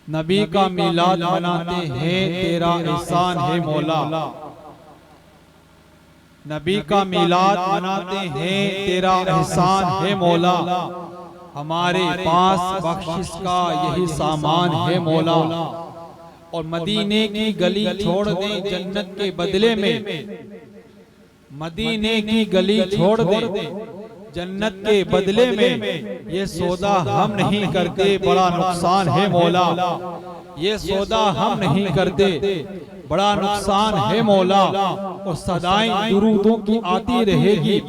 नबी का मीलाद मनाते हैं, तेरा एहसान है मौला। नबी का मीलाद मनाते हैं, तेरा एहसान है मौला। हमारे पास बख्शिश का यही सामान है मौला। और मदीने की गली छोड़ दे जन्नत के बदले में, मदीने की गली छोड़ दे जन्नत के बदले में, ये सौदा हम नहीं करते, बड़ा नुकसान है मौला। ये सौदा हम नहीं करते, बड़ा नुकसान है मौला। और सदाएं दुरूदों की आती रहेगी,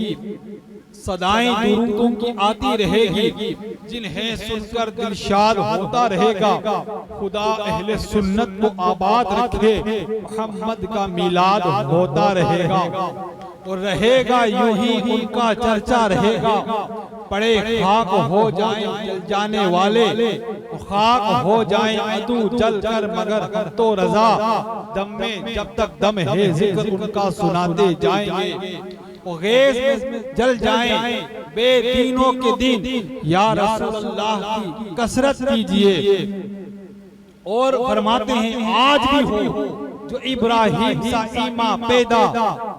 सदाएं दुरूदों की आती रहेगी, जिन्हें सुनकर दिल शाद होता रहेगा। खुदा अहले सुन्नत को आबाद रखे, मोहम्मद का मीलाद होता रहेगा। और रहेगा यूं ही उनका चर्चा रहेगा। पड़े खाक हो जाए जल जाने वाले, खाक हो जाए अदू जल कर, मगर तो रजा दम में जब तक दम है जिक्र उनका सुनाते जाएंगे। और गैस में जल जाए बेदीनों के दिन, या रसूलल्लाह की कसरत कीजिए। और फरमाते हैं आज भी हो जो इब्राहिम सा ईमा पैदा,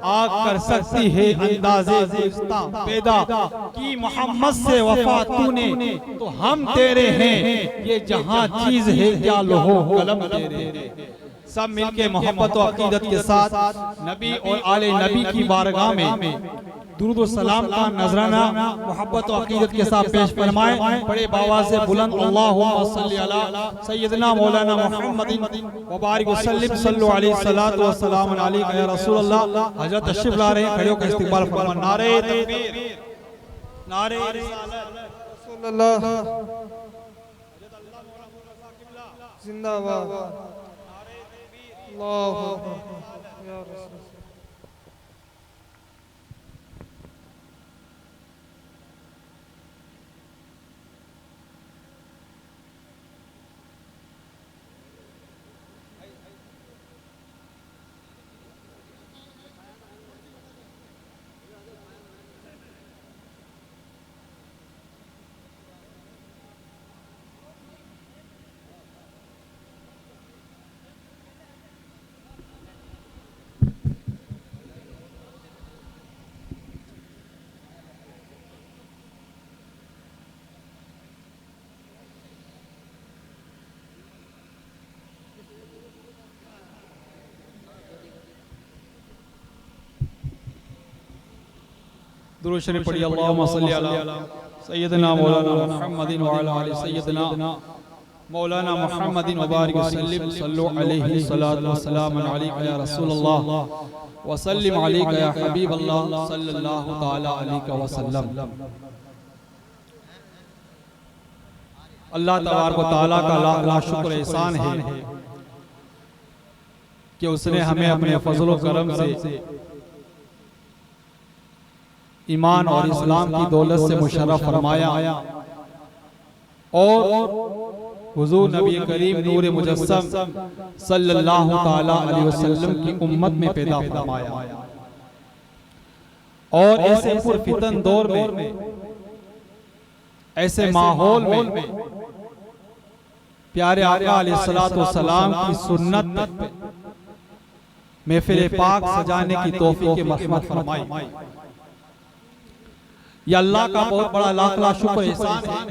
आग कर सकती है अंदाज़े गुलिस्तां पैदा। कि मोहम्मद से वफा तूने तो हम तेरे हैं, ये जहां चीज है क्या लोहो कलम तेरे। सब मिलके मोहब्बत और अकीदत के साथ नबी और आले नबी की बारगाह में दुरूद और सलाम का नजराना मोहब्बत और अकीदत के साथ पेश फरमाएं। बड़े बाबा से बुलंद अल्लाहुम्मा सल्ली अला सय्यदना मौलाना मुहम्मदिन व बारिक वसल्लिम सल्लल्लाहु अलैहि सलातु व सलाम अलैका या रसूलल्लाह। हजरत तशरीफ ला रहे हैं, खड़े होकर इस्तकबाल फरमाएं। नारे तकबीर, नारे रिसालत, रसूलुल्लाह जिंदाबाद, अल्लाहु अकबर या रसूल। दुरूद शरीफ पढ़िए। अल्लाहुम्मा सल्ली अला सय्यदना मौलाना मुहम्मदिन व अला आलि सय्यदना मौलाना मुहम्मदिन व बारिक वसल्लिम सल्लल्लाहु अलैहि सलातु व सलाम अलैका या रसूलल्लाह व सल्लिम अलैका या हबीबल्लाह सल्लल्लाहु तआला अलैहि वसल्लम। अल्लाह तबारक व तआला का लाख लाख शुक्र एहसान है कि उसने हमें अपने फजल व करम से ईमान और इस्लाम की दौलत से मुशर्रफ फरमाया और हुजूर नबी करीम नूर मुजस्सम सल्लल्लाहु तआला अलैहि वसल्लम की उम्मत में पैदा फरमाया। और ऐसे पुरफितन दौर में, ऐसे माहौल में प्यारे आका अलैहिस्सलातु वस्सलाम की सुन्नत पे महफिल पाक सजाने की तौफीक मरहमत फरमाई। या अल्लाह का बहुत बड़ा लाख लाख शुक्र एहसान है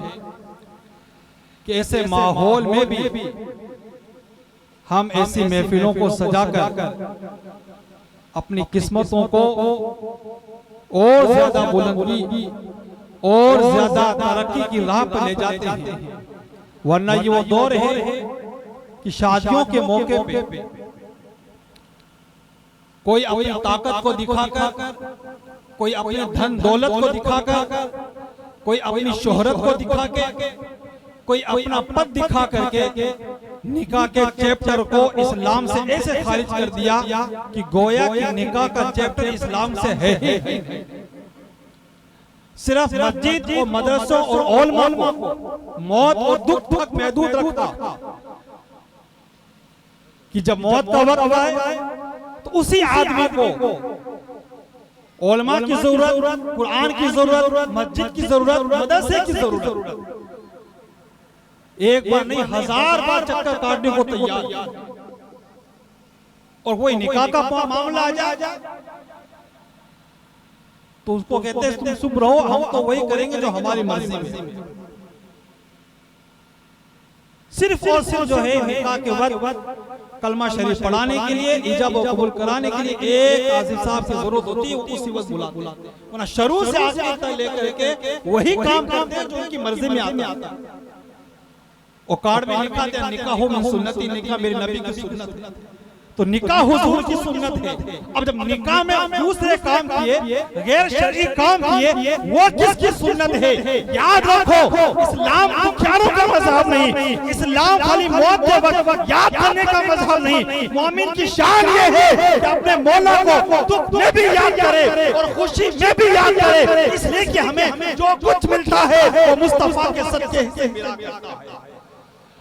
कि ऐसे माहौल में भी हम ऐसी महफिलों को सजाकर अपनी किस्मतों को और ज्यादा बुलंदी और ज्यादा तरक्की की राह पर ले जाते हैं। वरना ये वो दौर है कि शादियों के मौके पे कोई अपनी ताकत को दिखाकर, कोई अपने धन दौलत को दिखाकर, कोई अपनी शोहरत को दिखा के, कोई अपना पद दिखा करके निकाह के चैप्टर को इस्लाम से ऐसे खारिज कर दिया कि गोया कि निकाह का चैप्टर इस्लाम से है। सिर्फ मस्जिद और मदरसों और उलमा को मौत और दुख तक महदूद रखा कि जब मौत का वक्त आए तो उसी आदमी को उलमा की जरूरत, कुरान की जरूरत, मस्जिद की जरूरत, मदरसे की जरूरत। एक बार नहीं 1000 बार चक्कर काटने को तैयार, और वही निकाह का मामला आ जाए तो उसको कहते हैं तुम चुप रहो, हम तो वही करेंगे जो हमारी मर्जी में। सिर्फ और सिर्फ जो है निकाह के वक्त कलमा शरीफ पढ़ाने के लिए, इजाब और कबूल कराने के लिए एक काजी साहब की जरूरत होती है, उसी वक्त बुलाते हैं, वरना शुरू से आखिर तक लेकर के वही काम करते हैं जो उनकी मर्जी में आता है। और कार्ड में लिखा है निकाह में सुन्नती, निकाह मेरे नबी की सुन्नत है, तो निकाह हुजूर की सुन्नत है। अब जब निकाह में दूसरे काम किए, गैर शरई काम किए, वो किसकी सुन्नत है? याद रखो, इस्लाम दुखियारों का मजहब नहीं, इस्लाम खाली मौत के वक्त याद करने का मजहब नहीं। मोमिन की शान ये है कि अपने मौला को दुख में भी याद करे और खुशी में भी याद करे, इसलिए कि हमें जो कुछ मिलता है वो मुस्तफा के सदके से मिला है।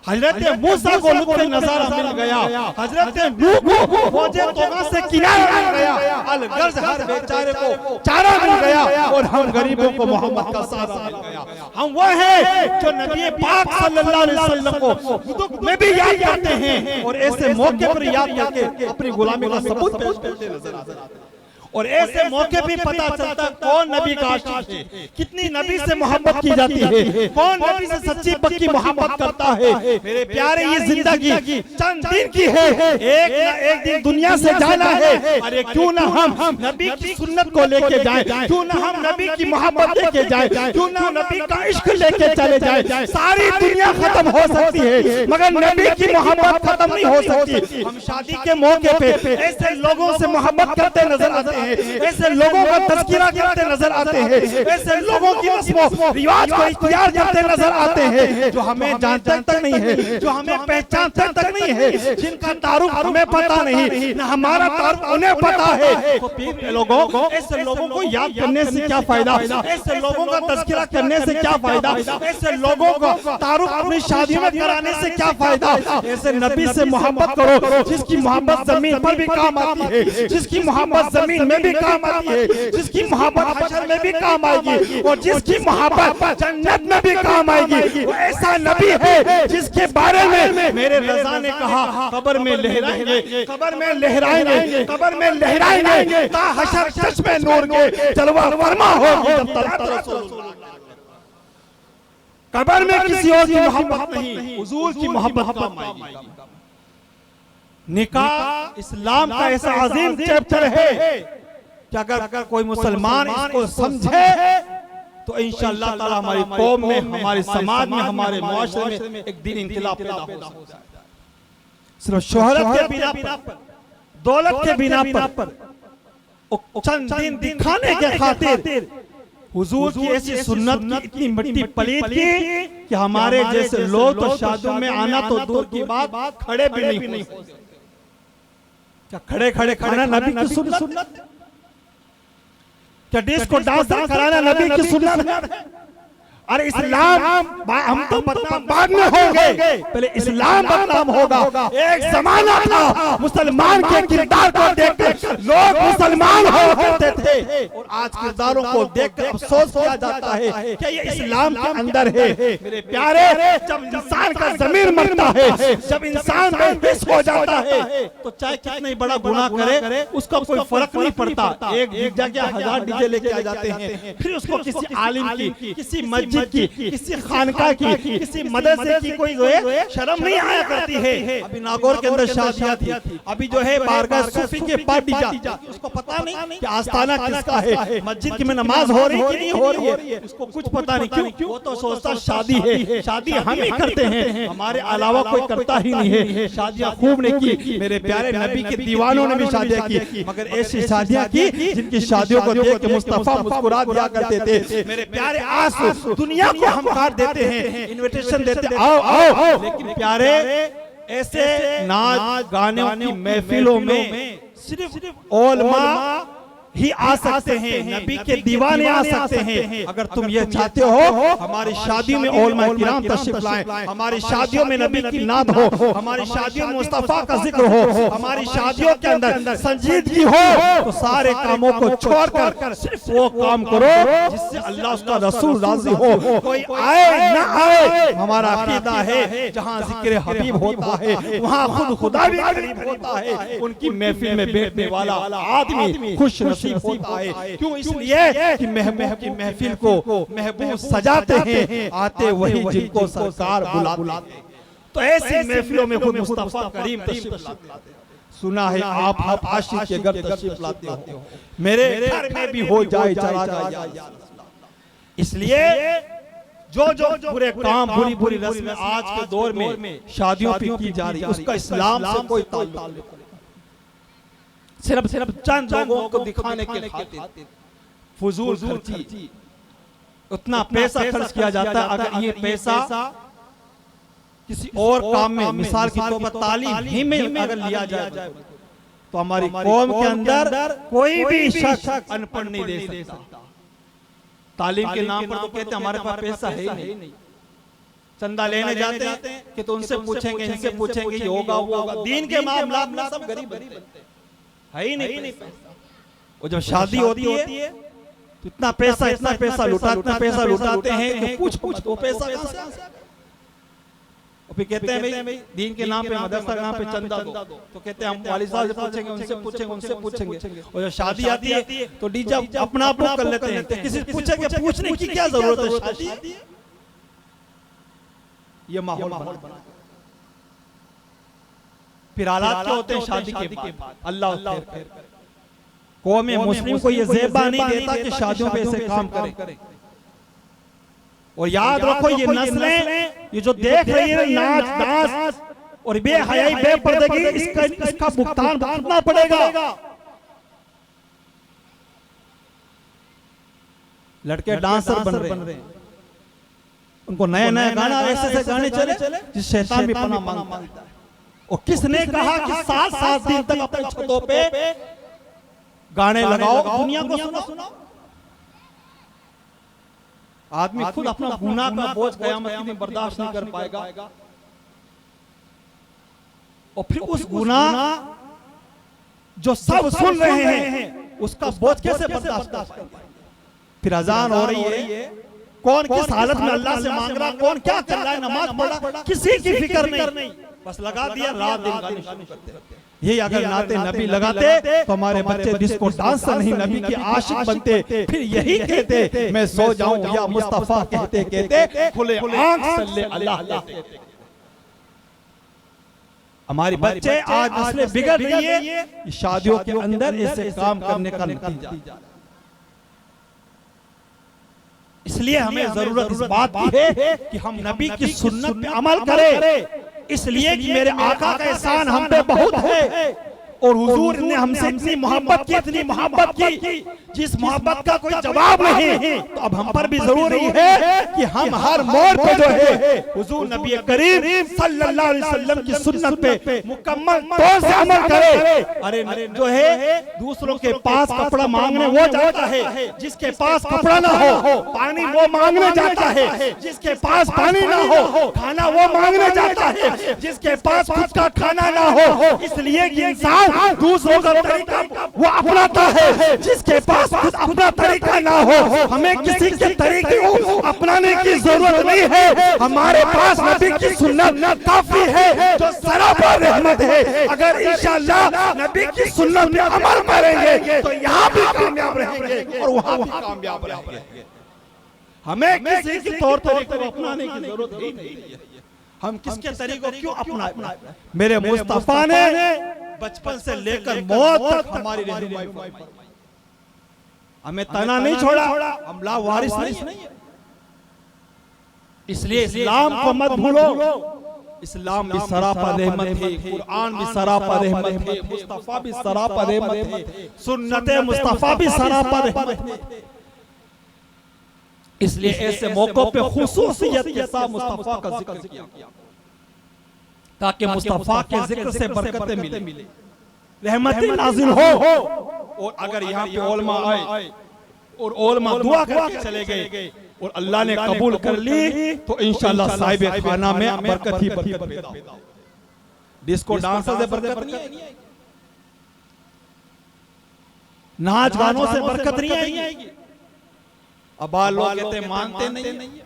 हजरत मूसा को लुत्फ़ नज़र मिल गया, हजरत नूह को फौजे तोबा से किनारा मिल गया, अलगर्ज हर बेचारे को चारा मिल गया, और हम गरीबों को मोहम्मद का सारा मिल गया। हम वो हैं जो नबी पाक सल्लल्लाहु अलैहि वसल्लम को दुख में भी याद करते हैं और ऐसे मौके पर याद करके अपनी गुलामी का सबूत पेश करते नजर आते हैं। और ऐसे मौके भी पता चलता कौन नबी का आशिक है, कितनी नबी से मोहब्बत की जाती है, कौन नबी से सच्ची पक्की मोहब्बत करता है। मेरे प्यारे, ये जिंदगी चंद दिन की है, एक ना एक दिन दुनिया से जाना है। अरे क्यों ना हम नबी की सुन्नत को लेके जाएं, क्यों ना हम नबी की मोहब्बत लेके जाएं, क्यों ना नबी का इश्क लेके चले जाएं। सारी दुनिया खत्म हो सकती है मगर नबी की मोहब्बत खत्म नहीं हो सकती। हम शादी के मौके पे ऐसे लोगों से मोहब्बत करते नजर आते हैं, ऐसे लोगों का तज़किरा करते नजर आते हैं, ऐसे लोगों की रस्मों रिवाज को इख्तियार करते नजर आते हैं जो हमें जानते तक नहीं है, जो हमें पहचानते तक नहीं है, जिनका तारुफ हमें पता नहीं, न हमारा तारुफ उन्हें पता है। तो पीर लोगों, ऐसे लोगों को याद करने से क्या फायदा, ऐसे लोगों का तज़किरा करने से क्या फायदा, ऐसे लोगों को तारुफ अपनी शादी में कराने से क्या फायदा। ऐसे नबी से मोहब्बत करो जिसकी मोहब्बत जमीन पर भी काम आती है, जिसकी मोहब्बत जमीन में भी काम आती है, जिसकी मोहब्बत हशर में भी काम आएगी और जिसकी मोहब्बत जन्नत में भी काम आएगी। वो ऐसा नबी है जिसके बारे में मेरे रज़ा ने कहा कब्र में लहराएंगे, कब्र में लहराएंगे, कब्र में लहराएंगे, ता हशर चश्मे नूर के जलवा फरमा होगी जब तक रसूल। कब्र में किसी और की मोहब्बत नहीं, हुजूर की मोहब्बत काम आएगी। निकाह इस्लाम का ऐसा अजीम चैप्टर है कि अगर कोई मुसलमान इसको समझे तो इंशाअल्लाह ताला हमारी कौम में, हमारे समाज में, हमारे मुआशरे में एक दिन इंकलाब पैदा हो जाएगा। सिर्फ शोहरत के बिना पर, दौलत के बिना पर, चंद दिन दिखाने के खातिर हुजूर की ऐसी सुन्नत की इतनी मिट्टी पलीत की कि हमारे जैसे लोग तो शादियों में आना तो दूर की बात, खड़े भी नहीं हो सकते। क्या खड़े खड़े खाना नबी की सुन्नत? क्या डिस्को डांस कराना नबी की सुन्नत है? अरे इस्लाम हम तो बदनाम बाद में होंगे, पहले इस्लाम बदनाम होगा। एक जमाना था मुसलमान के किरदार को देखकर लोग मुसलमान हो करते थे, और आज किरदारों को देखकर अफसोस किया जाता है कि ये इस्लाम के अंदर है। मेरे प्यारे, जब इंसान का ज़मीर मरता है, जब इंसान बेबस हो जाता है, तो चाहे कितना ही बड़ा गुनाह करे उसका कोई फर्क नहीं पड़ता। एक जगह 1000 डीजे लेके आ जाते हैं, फिर उसको किसी आलिम की, किसी मस्जिद की, किसी खानका की, किसी मदरसे की कोई जो है शर्म नहीं आया करती है। अभी नागौर के अंदर शादियां थी, अभी जो है बारगाह सूफी के पार्टी जाती, उसको पता नहीं कि आस्थाना किसका है, मस्जिद में नमाज हो रही कि नहीं हो रही है, उसको कुछ पता नहीं। क्यों? वो तो सोचता शादी है, शादी हम ही करते हैं, हमारे अलावा कोई करता ही नहीं है। शादियां खूब ने की, मेरे प्यारे नबी के दीवानों ने भी शादियां की, मगर ऐसी शादियां की जिनकी शादियों को देख के मुस्तफा मुस्कुरा दिया करते थे। मेरे प्यारे, आज दुनिया को हम काट देते हैं, इनविटेशन देते हैं, आओ आओ, लेकिन प्यारे ऐसे नाच गाने की महफिलों में सिर्फ उलमा ही आ सकते हैं, नबी के दीवाने आ सकते हैं। अगर तुम ये चाहते हो हमारी शादियों में उलमा किराम तशरीफ लाएं, हमारी शादियों में नबी की नात हो, हमारी शादियों में मुस्तफा का जिक्र हो, हमारी शादियों के अंदर संजीदगी हो, तो सारे कामों को छोड़कर सिर्फ वो काम करो जिससे अल्लाह उसका रसूल राजी हो। कोई आए ना आए, हमारा अकीदा है जहाँ जिक्र हबीब होता है वहाँ खुद खुदा भी करीब होता है। उनकी महफिल में बैठने वाला आदमी खुश नसीब होता है। क्यों? इसलिए कि महबूब की महफिल को महबूब सजाते हैं, आते वही जिनको सरकार बुलाते हैं। तो ऐसी महफिलों में खुद मुस्तफा करीम तशरीफ लाते हैं। सुना है आप आशिक के घर तशरीफ लाते हो, मेरे घर में भी हो जाए चला जाए। इसलिए जो बुरे काम बुरी बुरी रस्में आज के दौर में शादियों पे की जा रही है उसका इस्लाम से कोई ताल्लुक नहीं। सिर्फ चंद लोगों को दिखाने के खातिर फजूल खर्ची, उतना पैसा खर्च किया जाता है। अगर ये पैसा किसी और काम में, मिसाल के तौर पर तालीम ही में अगर लिया जाए तो हमारी कौम के अंदर कोई भी शख्स अनपढ़ नहीं दे सकता। तालीम के नाम पर तो कहते हैं हमारे पास पैसा है ही नहीं, चंदा लेने जाते हैं कि तो उनसे पूछेंगे इनसे पूछेंगे, ये होगा वो होगा। दीन के मामला में सब गरीब है ही नहीं पैसा। और जब शादी होती है तो इतना पैसा लुटाते हैं कि पूछ वो पैसा कहां से आता है। और फिर कहते हैं भाई दीन के नाम पे मदरसा के नाम पे चंदा दो, तो कहते हैं हम वालिद साहब से पूछेंगे उनसे पूछेंगे। और जब शादी आती है तो डीजे अपना आप कर लेते हैं, तो किसी से पूछेंगे, पूछने की क्या जरूरत है? शादी ये माहौल बना। फिर हालात क्या होते हैं शादी के बाद? अल्लाह कौम मुस्लिम को ये ज़ेबा नहीं देता कि शादियों पे ऐसे काम करें। और याद रखो ये नस्लें ये जो देख रही है नाच डांस और बेहयाई बेपर्दगी, इसका भुगतान भुगतना पड़ेगा। लड़के डांसर बन रहे हैं, उनको नए नए गाना ऐसे गाने चले जिस शैतान भी पनाह मांगता है। और किसने कहा कि 7 दिन तक अपने छतों पे गाने लगाओ, दुनिया को सुनाओ? आदमी खुद अपना गुनाह का बोझ कयामत के दिन बर्दाश्त नहीं कर पाएगा, और फिर उस गुनाह जो सब सुन रहे हैं उसका बोझ कैसे बर्दाश्त कर पाएगा? फिर अजान हो रही है, कौन किस हालत में अल्लाह से मांग रहा, कौन क्या कर रहा है, नमाज पढ़ रहा, किसी की फिक्र नहीं, बस लगा दिया रात दिन गाने शुरू करते हैं। ये अगर नाते नबी लगाते तो हमारे बच्चे डिस्को डांसर नहीं नबी के आशिक बनते। फिर यही कहते मैं सो जाऊं या मुस्तफा कहते कहते खुले आंख सल्ले अल्लाह कहते। हमारे बच्चे आज नस्लें बिगड़ रही है शादियों के अंदर ऐसे काम करने का नतीजा। इसलिए हमें जरूरत इस बात की है कि हम नबी की सुन्नत पे अमल करें, इसलिए कि मेरे आका का एहसान हम पे बहुत है। और हुजूर ने हमसे इतनी मोहब्बत की जिस मोहब्बत का कोई जवाब नहीं। तो अब हम पर भी जरूरी है कि हम हर मोड़ पे जो है हुजूर नबी करीम सल्लल्लाहु अलैहि वसल्लम की सुन्नत पे मुकम्मल तौर से अमल करें। अरे जो है दूसरों के पास कपड़ा मांगने वो जाता है, जिसके पास कपड़ा ना हो पानी वो मांगने जाता है, जिसके पास पानी ना हो खाना वो मांगने जाता है, जिसके पास खुद का खाना ना हो। इसलिए कि इंसान दूसरों का तरीका वो अपनाता है, जिसके पास खुद अपना तरीका ना हो। हमें किसी के तरीके को अपनाने की जरूरत नहीं है, हमारे पास नबी की सुन्नत काफी है जो सरापर रहमत है। अगर इंशाअल्लाह नबी की सुन्नत पे अमल करेंगे तो यहाँ भी कामयाब रहेंगे और वहाँ भी कामयाब रहेंगे। हमें किसी के तौर तरीके को अपनाने की जरूरत ही नहीं है। हम किसके तरीकों क्यों अपनाएं? मेरे मुस्तफा ने बचपन से लेकर मौत तक हमारी रहनुमाई फरमाई, हमें तना नहीं छोड़ा, हम लावारिस नहीं है। इसलिए इस्लाम को मत भूलो, इस्लाम भी सरापा रहमत है, कुरान भी सरापा रहमत है, मुस्तफा भी सरापा रहमत है, सुन्नते मुस्तफा भी सरापा रहमत है। इसलिए ऐसे मौकों पे खुसूसियत के साथ मुस्तफा का जिक्र किया ताकि मुस्तफा के जिक्र से बरकतें मिले, रहमतें नाजिल हो। और अगर यहाँ पे ओलमा आए और ओलमा दुआ करके चले गए और अल्लाह ने कबूल कर ली तो इंशाल्लाह साहिब खाना में बरकत ही बरकत पैदा होगी। डिस्को डांसर से बरकत नहीं आएगी, नाच गानों से बरकत नहीं आएगी। अब बाल लोग कहते हैं मानते नहीं है,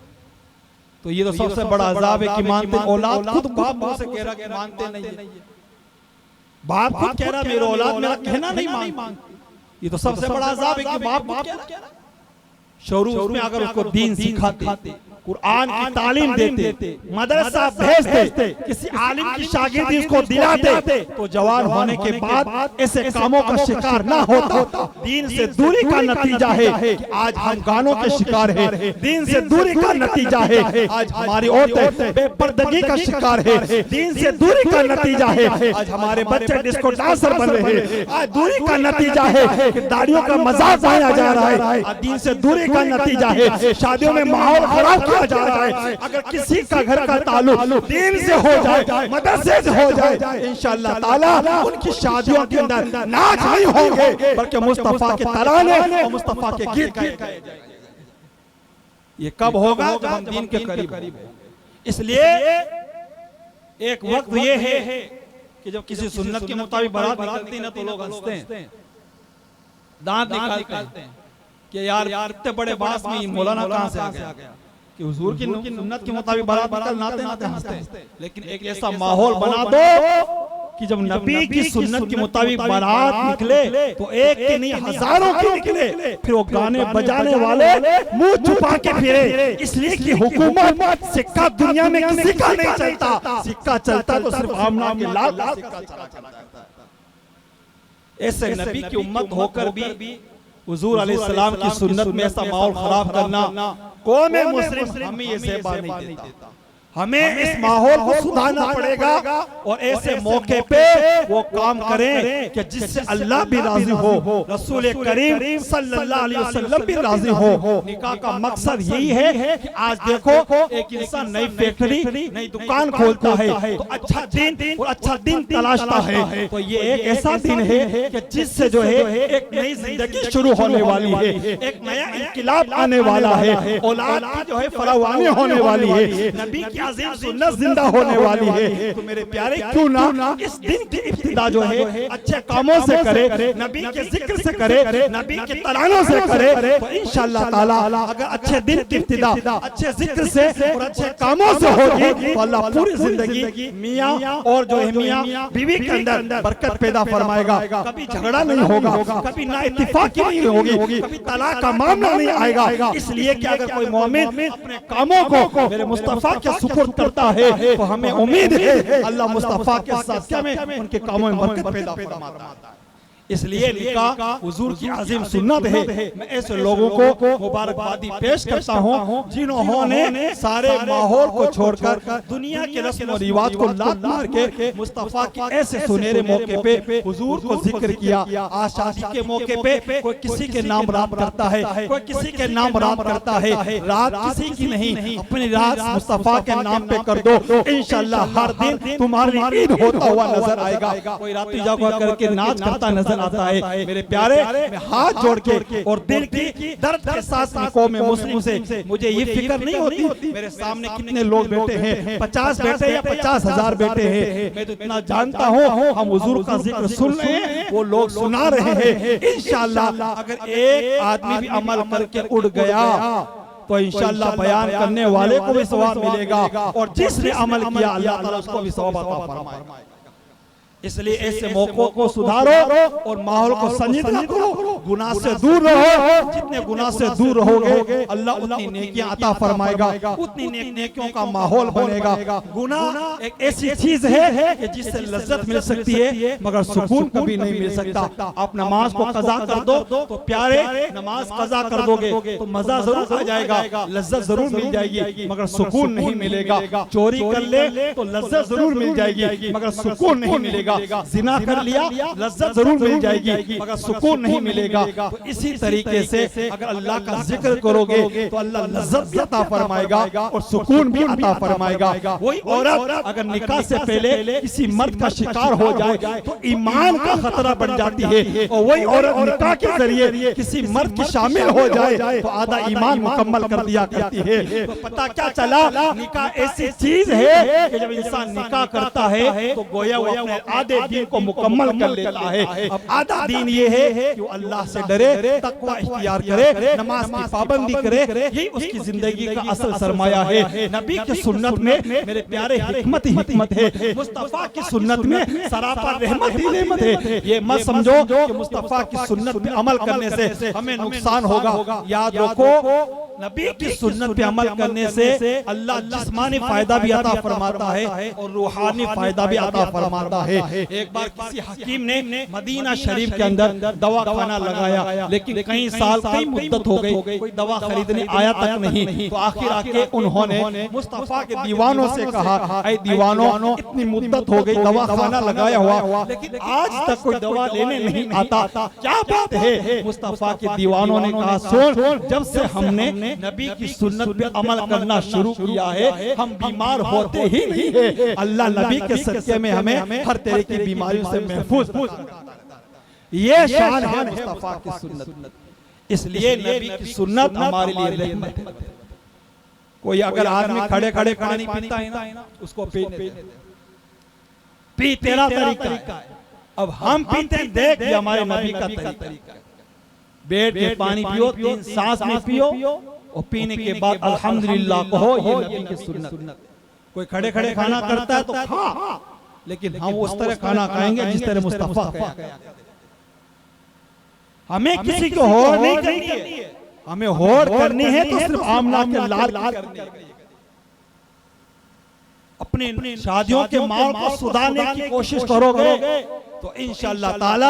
तो ये तो सबसे बड़ा अजाब है कि मानते, औलाद खुद बाप मुंह से कह रहा कि मानते नहीं है, बाप खुद कह रहा मेरा औलाद मेरा कहना नहीं मानती। ये तो सबसे बड़ा अजाब है कि बाप कह रहा। शुरू में अगर उसको दीन सिखाते, कुरान की तालीम देते, मदरसा भेजते, किसी आलिम की शागिर्दी उसको दिलाते, तो जवान होने के बाद ऐसे कामों का शिकार ना होता। दीन से दूरी का नतीजा है कि आज हम गानों के शिकार हैं। दीन से दूरी का नतीजा है आज हमारी औरतें बेपर्दगी का शिकार है। दीन से दूरी का नतीजा है आज हमारे बच्चे डिस्को डांसर बन रहे हैं। आज दूरी का नतीजा है कि दाढ़ियों का मजाक बनाया जा रहा है। आज दीन से दूरी का नतीजा है शादियों में माहौल खराब किया जा रहा है। अगर किसी का घर का ताल्लुक दीन से हो जाए, मदरसे से हो जाए, इंशाअल्लाह ताला उनकी शादियों के अंदर नाच नहीं होंगे बल्कि मुस्तफा के तराने और मुस्तफा के गीत गाए जाएंगे। ये कब होगा? जब हम दीन के करीब होंगे। इसलिए एक वक्त ये है कि जब किसी सुन्नत के मुताबिक बारात निकलती है ना तो लोग हंसते हैं, दांत निकालते हैं कि यार इतने बड़े बास में मौलाना कहां से आ गया कि हुजूर की सुन्नत के मुताबिक बारात निकलते नाते हंसते हैं। लेकिन एक ऐसा माहौल बना दो कि जब नबी की सुन्नत के मुताबिक बारात निकले तो एक की नहीं हजारों की निकले, फिर वो गाने बजाने वाले मुंह छुपा के फिरे। इसलिए कि हुकूमत सिक्का दुनिया में किसी का नहीं चलता, सिक्का चलता तो सिर्फ आमना के लाल सिक्का चला। ऐसे नबी की उम्मत होकर भी हुजूर अलैहिस्सलाम की सुन्नत में ऐसा माहौल खराब करना कौम मुस्लिम हमें ये सेवा नहीं देता। हमें इस माहौल को सुधारना पड़ेगा और ऐसे मौके पे वो काम करें कि जिससे अल्लाह भी राजी हो, रसूल करीम सल्लल्लाहु अलैहि वसल्लम भी राजी हो। निकाह का मकसद यही है कि आज देखो एक इंसान नई फैक्ट्री नई दुकान खोलता है तो अच्छा दिन और अच्छा दिन तलाशता है। तो ये एक ऐसा दिन है कि जिससे जो है एक नई जिंदगी शुरू होने वाली है, एक नया इनकलाब आने वाला है, औलाद की जो है फरावानी होने वाली है, नबी की अजीम सुन्नत जिंदा होने वाली है। तो मेरे प्यारे क्यों ना इस दिन की इब्तिदा जो है अच्छे कामों से करे, नबी के जिक्र से करे, नबी के तरानों से करे, तो इंशाअल्लाह ताला अगर अच्छे दिन की इब्तिदा अच्छे जिक्र से और अच्छे कामों से होगी तो अल्लाह पूरी जिंदगी मियां और जो है मियां बीवी के अंदर बरकत पैदा फरमाएगा। कभी झगड़ा नहीं होगा, कभी ना इत्तेफाकी नहीं होगी, कभी तलाक का मामला नहीं आएगा। इसलिए कि अगर कोई मोमिन अपने कामों को मेरे मुस्तफा के सुपुर्द करता है तो हमें उम्मीद है अल्लाह मुस्तफा के साथ में उनके कामों में बरकत पैदा फरमाता है। इसलिए निकाह हुजूर की अजीम सुन्नत है। मैं ऐसे लोगों को मुबारकबादी पेश करता हूँ जिन्होंने सारे माहौल को छोड़कर दुनिया के रस्म और रिवाज को लात मार के मुस्तफा के ऐसे सुनहरे मौके पे हुजूर को जिक्र किया। आज शादी के मौके पे कोई किसी के नाम रात करता है, कोई किसी के नाम रात करता है। रात किसी की नहीं, अपनी रात मुस्तफा के नाम पे कर दो, इंशाअल्लाह हर दिन तुम्हारी ईद होता हुआ नजर आएगा। कोई रात्रि जागवा करके नाच करता नजर आता है। मेरे प्यारे मैं हाथ जोड़ के और दिल की दर्द के साथ कौम मुस्लिम से मुझे ये फिक्र नहीं होती मेरे सामने कितने लोग बैठे हैं, 50 बैठे या 50,000 बैठे हैं। मैं तो इतना जानता हूँ हम हुजूर का जिक्र सुन रहे हैं, वो लोग सुना रहे हैं। इंशाअल्लाह अगर एक आदमी भी अमल करके उड़ गया तो इंशाअल्लाह बयान करने वाले को भी सवाब मिलेगा और जिसने अमल किया अल्लाह ताला उसको भी सवाब अता फरमाएगा। इसलिए ऐसे मौकों को सुधारो और माहौल को संजीदा करो, गुनाह से दूर रहो। जितने गुनाह से दूर रहोगे अल्लाह उतनी नेकियां अता फरमाएगा, उतनी नेकियों का माहौल बनेगा। गुनाह एक ऐसी चीज है कि जिससे लज्जत मिल सकती है मगर सुकून कभी नहीं मिल सकता। आप नमाज को कज़ा कर दो तो प्यारे नमाज कज़ा कर दोगे तो मजा जरूर आ जाएगा, लज्जत जरूर मिल जाएगी मगर सुकून नहीं मिलेगा। चोरी कर ले तो लज्जत जरूर मिल जाएगी मगर सुकून नहीं मिलेगा। मिलेगा, जिना कर लिया लज्जत जरूर मिल जाएगी मगर सुकून नहीं मिलेगा। तो इसी तरीके से अगर अल्लाह का जिक्र करोगे तो अल्लाह लज्जत भी अता फरमाएगा और सुकून भी अता फरमाएगा। वही औरत अगर निकाह से पहले किसी मर्द का शिकार हो जाए तो ईमान का खतरा बढ़ जाती है, और वही औरत निकाह के जरिए किसी मर्द की शामिल हो जाए तो आधा ईमान मुकम्मल कर दिया करती है। तो पता क्या चला, निकाह ऐसी चीज है कि जब इंसान निकाह करता है तो गोया वो अपने आधे दीन को मुकम्मल कर लेता है। अब आधा दीन ये है कि वो अल्लाह से डरे, तकवा इख्तियार करे, नमाज की पाबंदी करे, यही उसकी जिंदगी का असल सरमाया है। नबी की सुन्नत में मेरे प्यारे हिकमत ही हिकमत है, मुस्तफा की सुन्नत में सरापा रहमत ही रहमत है। ये मत समझो कि मुस्तफा की सुन्नत पे अमल करने से हमें नुकसान होगा। याद रखो, नबी की सुन्नत पे अमल करने से अल्लाह जिस्मानी फायदा भी अता फरमाता है और रूहानी फायदा भी अता फरमाता है। एक बार किसी हकीम ने मदीना शरीफ के अंदर दवा खाना लगाया, लेकिन कई साल कई मुद्दत हो गई, कोई दवा खरीदने आया तक नहीं। तो आखिर आके उन्होंने मुस्तफा के दीवानों से कहा, ऐ दीवानों, इतनी मुद्दत हो गई, दवा खाना लगाया हुआ, लेकिन आज तक कोई दवा लेने नहीं आता, क्या बात है? मुस्तफा के दीवानों ने कहा, सुन, जब से हमने नबी की सुन्नत पे अमल करना शुरू किया है हम बीमार होते ही नहीं है। अल्लाह नबी के सदके में हमें हर तरह की बीमारियों से महफूज। ये शान है मुस्तफा की सुन्नत, इसलिए नबी की सुन्नत हमारे लिए रहमत है। कोई अगर आदमी खड़े खड़े पानी पीता है ना, उसको पी तेरा तरीका है, अब हम पीते हैं, देख ये हमारे नबी का तरीका है। बैठ के पानी पियो, 3 सांस में पियो और पीने के बाद अल्हम्दुलिल्लाह कहो, ये नबी की सुन्नत। कोई खड़े खड़े खाना करता है तो खा, लेकिन हम उस तरह खाना खाएंगे जिस तरह मुस्तफा खाया। हमें किसी को होड़ नहीं करनी है, हमें होड़ करनी है तो सिर्फ आमना के लाल करनी है। अपने शादियों के माहौल को सुधारने की कोशिश करोगे तो इंशाअल्लाह ताला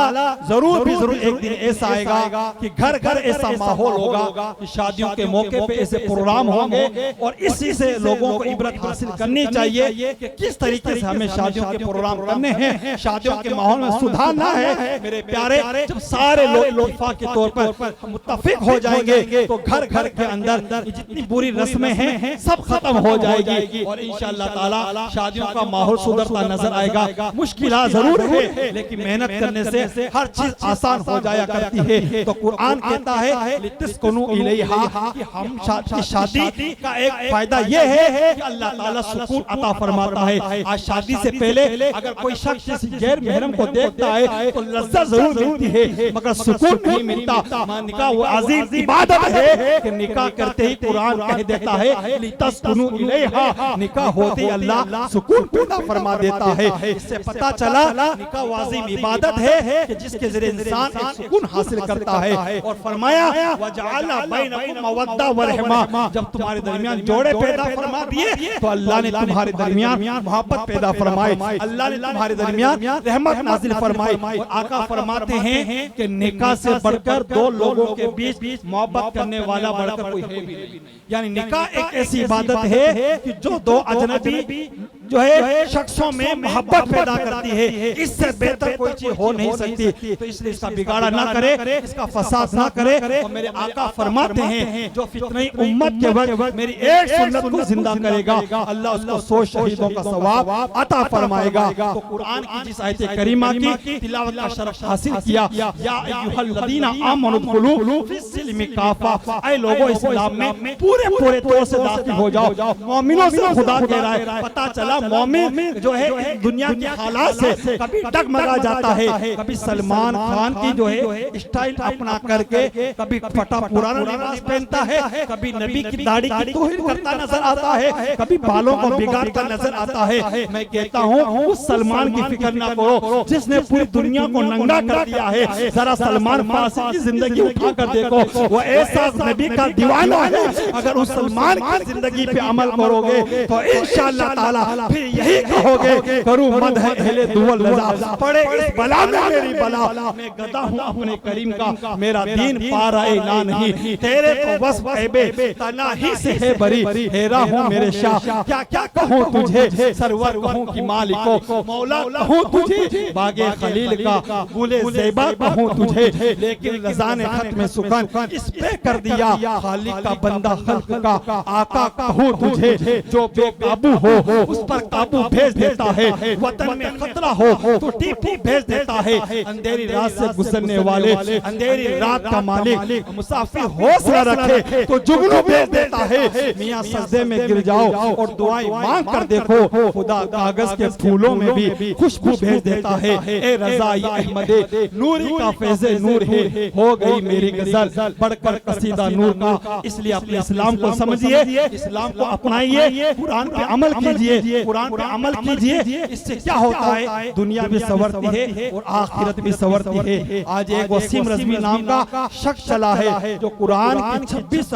जरूर भी जरूर एक दिन ऐसा आएगा कि घर घर ऐसा माहौल होगा कि शादियों के मौके पे ऐसे प्रोग्राम होंगे, और इसी से लोगों को इबरत हासिल करनी चाहिए कि किस तरीके से हमें शादियों के प्रोग्राम करने हैं, शादियों के माहौल में सुधारना है। मेरे प्यारे, जब सारे लोग इत्तेफाक के तौर पर मुत्तफिक हो जाएंगे तो घर घर के अंदर जितनी बुरी रस्में हैं सब खत्म हो जाएगी और इंशाअल्लाह ताला शादियों का माहौल सुधरता नजर आएगा। मुश्किलात जरूर है लेकिन मेहनत करने से हर चीज आसान हो जाया करती है। तो कुरान कहता है लितस्कुनु इलैहा कि हम शादी का एक फायदा ये है कि अल्लाह ताला सुकून अता फरमाता है। आज शादी से पहले अगर कोई शख्स किसी गैर महरम को देखता है तो लज्जत जरूर मिलती है मगर सुकून नहीं मिलता। निकाह वो अजीम इबादत है कि निकाह करते ही कुरान कह देता है लितस्कुनु इलैहा, निकाह होते ही अल्लाह सुकून पैदा फरमा देता है। इससे पता चला निकाह अजीम इबादत है कि जिसके जरिए इंसान एक सुकून हासिल करता है। और फरमाया वजअला बैनकुम मवद्दा व रहमा, जब तुम्हारे दरमियान जोड़े पैदा फरमा दिए तो अल्लाह ने तुम्हारे दरमियान मोहब्बत पैदा फरमाई, अल्लाह ने तुम्हारे दरमियान रहमत नाजिल फरमाई। और आका फरमाते हैं कि निकाह से बढ़कर दो लोगों के बीच मोहब्बत करने वाला बढ़कर कोई है भी नहीं। यानी निकाह एक ऐसी इबादत है कि जो दो अजनबी जो है शख्सों में मोहब्बत पैदा करती है, इससे बेहतर कोई चीज हो नहीं सकती। तो इसलिए इसका बिगाड़ा ना करे, इसका फसाद ना करे। और मेरे आका फरमाते हैं जो फितने उम्मत के वक्त मेरी एक सुन्नत को जिंदा करेगा अल्लाह उसको 100 शहीदों का सवाब अता फरमाएगा। तो कुरान की जिस आयत करीमा की तिलावत का शरफ हासिल किया, या अय्युहल्लज़ीना आमनु दुखुलू फिस्सिल्मि काफा, ऐ लोगों इस्लाम में पूरे तौर से दाखिल हो जाओ। मोमिनों से खुदा कह रहा है। पता चला मोमिन जो है दुनिया के हालात से कभी डगमगा जाता है, कभी सलमान खान की जो है स्टाइल अपना करके कभी फटा पुराना लिबास पहनता है, कभी नबी की दाढ़ी की तौहीन करता नजर आता है, कभी बालों को बिगाड़ता नजर आता है। मैं कहता हूँ उस सलमान की फिक्र ना करो जिसने पूरी दुनिया को नंगा कर दिया है। जरा सलमान फारसी की जिंदगी उठा कर देखो, वो ऐसा नबी का दीवाना है। अगर उस सलमान की जिंदगी पे अमल करोगे तो इंशाअल्लाह ताला फिर यही कहोगे करूं मदह अहले दुवल रजा, पड़े इस बला में मेरी बला, मैं गदा हूं अपने करीम का, मेरा दीन पारा ना नहीं, तेरे को बस ऐबे तनाही से है बरी, हेरा हूं मेरे शाह क्या क्या कहूं तुझे, सरवर कहूं कि मालिको मौला कहूं तुझे, बागे खलील का गुले ज़ेबा कहूं तुझे, लेकिन रज़ा ने खत में सुकन इस पे कर दिया, खालिक का बंदा खल्क का आका कहूं तुझे, जो बेकाबू हो उस पर काबू भेज देता है, वतन में खतरा हो तो टीप टीप भेज देता है, अंधेरी रात से गुजरने वाले अंधेरी रात का मालिक, मुसाफिर हौसला रखे तो जुगनू भेज देता है, मियां सजदे में गिर जाओ और दुआएं मांग कर देखो, खुदा कागज के फूलों में भी खुशबू भेज देता है, ए रज़ा ये अहमदे नूरी का फैज़े नूर है, हो गई मेरी गजल बढ़कर कसीदा नूर का, इसलिए अपने इस्लाम को समझिए, इस्लाम को अपनाइए, कुरान पे अमल कीजिए, कुरान पे अमल कीजिए, इससे क्या होता है दुनिया भी संवरती है और आखिरत भी संवरती है। आज एक वसीम रज़वी नाम का शख्स चला है जो कुरान की 26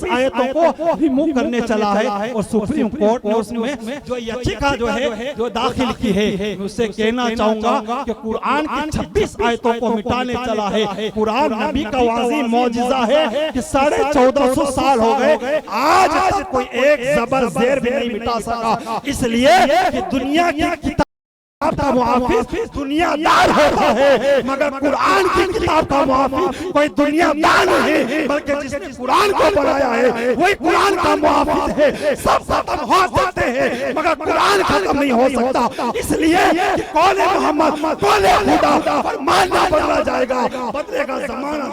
आयतों को रिमूव करने चला है और सुप्रीम कोर्ट ने उसमें जो याचिका जो है जो दाखिल की है, मैं उससे कहना चाहूंगा कि कुरान की 26 आयतों को मिटाने चला है। कुरान नबी का वाज़ी मौजिज़ा है कि 1450 साल हो गए, आज तक कोई एक ज़बर ज़ेर भी नहीं मिटा सका, इसलिए कि दुनिया की किताब का मुआफिज दुनियादार होता है, मगर कुरान की किताब का मुआफिज कोई दुनियादार नहीं, बल्कि जिसने कुरान को बनाया है वही कुरान का मुआफिज है। सब खत्म हो सकते हैं मगर कुरान खत्म नहीं हो सकता, इसलिए कि कौले मोहम्मद कौले खुदा फरमान ना बदला जाएगा, बदलेगा ज़माना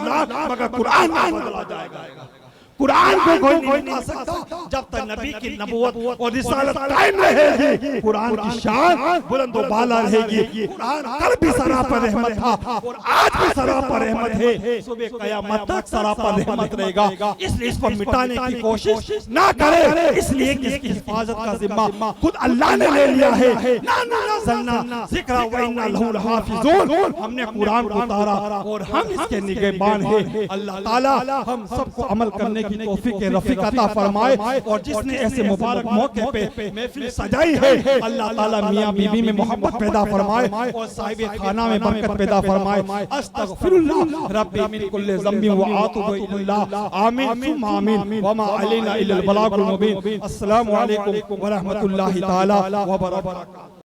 मगर कुरान ना बदला जाएगा। कुरान को कोई नहीं मिटा सकता जब तक नबी की नबूवत और रिसालत कायम रहेगी, कुरान की शान बुलंद व बाला रहेगी। कुरान कल भी सरापर रहमत था और आज भी सरापर रहमत है, सुबह क़यामत तक सरापर रहमत रहेगा, इसलिए इस पर मिटाने की कोशिश ना करें, इसलिए कि इसकी हिफाजत का जिम्मा खुद अल्लाह ने ले लिया है। हमने कुरान को उतारा और हम इसके निगहबान हैं। अल्लाह ताला हम सबको अमल करने की तौफीक रफीक अता फरमाए, और जिसने ऐसे मुबारक मौके पे महफिल सजाई है अल्लाह ताला मियां बीबी में मोहब्बत पैदा फरमाए और साहिब खाना में बरकत पैदा फरमाए। अस्तगफिरुल्लाह रब्बी मिन कुल्ली ज़म्बि व आतूबु इलैह, आमीन सुम्मा आमीन, व मा अलैना इल्लल बलागुल मुबीन। अस्सलामु अलैकुम व रहमतुल्लाहि ताला व बरकातहू।